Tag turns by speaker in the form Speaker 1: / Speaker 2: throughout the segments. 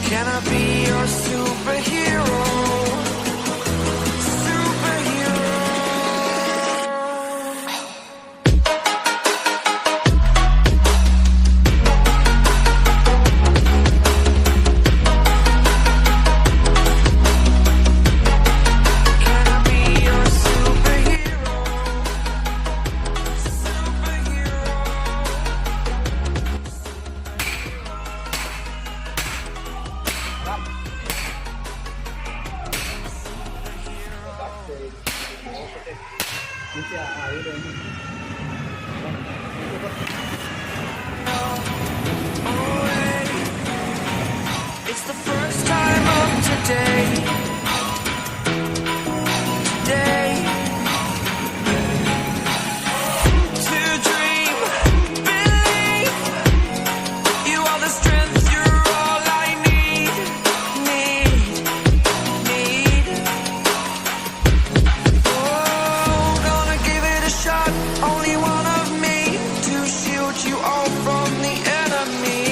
Speaker 1: Can I be your superhero? It's the first time of today. To dream, believe. You are the strength, you're all I need. Oh, gonna give it a shot. Only one of me to shield you all from the enemy.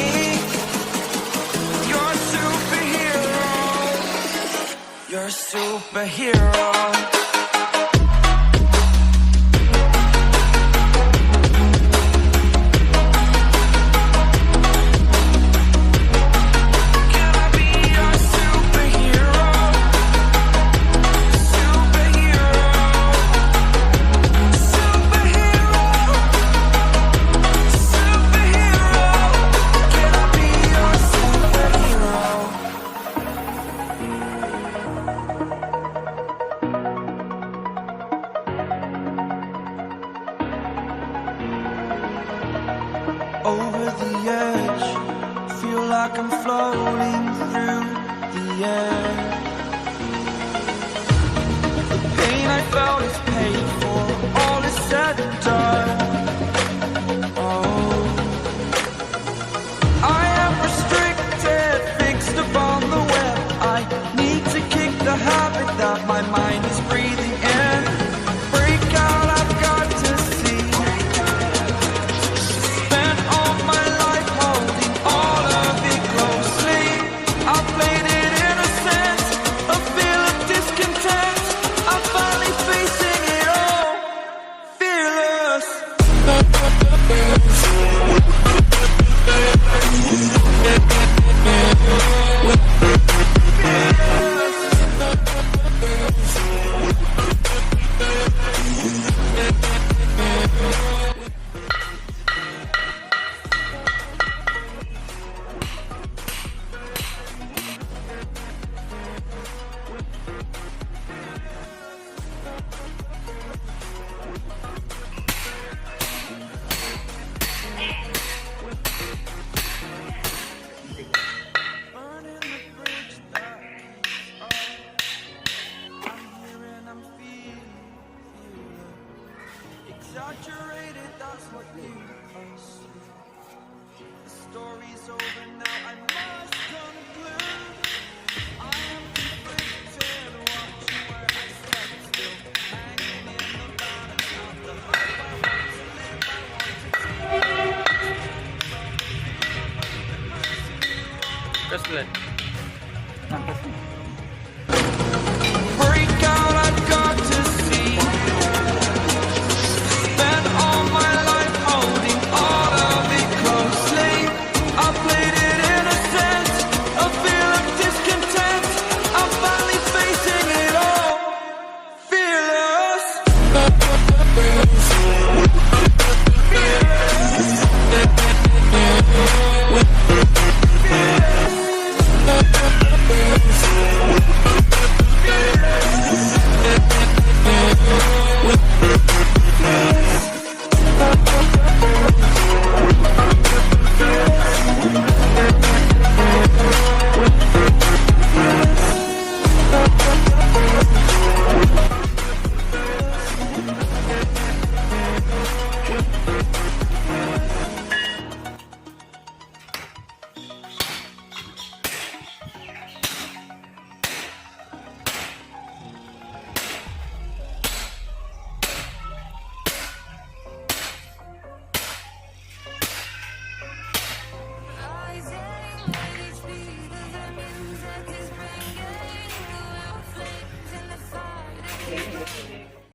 Speaker 1: You're a superhero. You're a superhero. Can I be your superhero? Superhero. Superhero. Superhero. Can I be your superhero? Over the edge, feel like I'm floating through the air. The pain I felt is paid for, all is said and done. Oh, I am restricted, fixed upon the web. I need to kick the habit that my mind is breathing in. Break out, I've got to see. Spent all my life holding all of it closely. I played it innocent, a feel of discontent. I'm finally facing it all, fearless. Burning the bridge that keeps us. I'm here and I'm feeling. Exaggerated, that's what you assume. The story's over now, I must conclude. I am conflicted, watching where I step still. Hanging in the balance of the life I want to live, I want to break out, I've got to see. Spent all my life holding all of it closely. I played it innocent, a feel of discontent. I'm finally facing it all, fearless. Fearless.
Speaker 2: Thank you.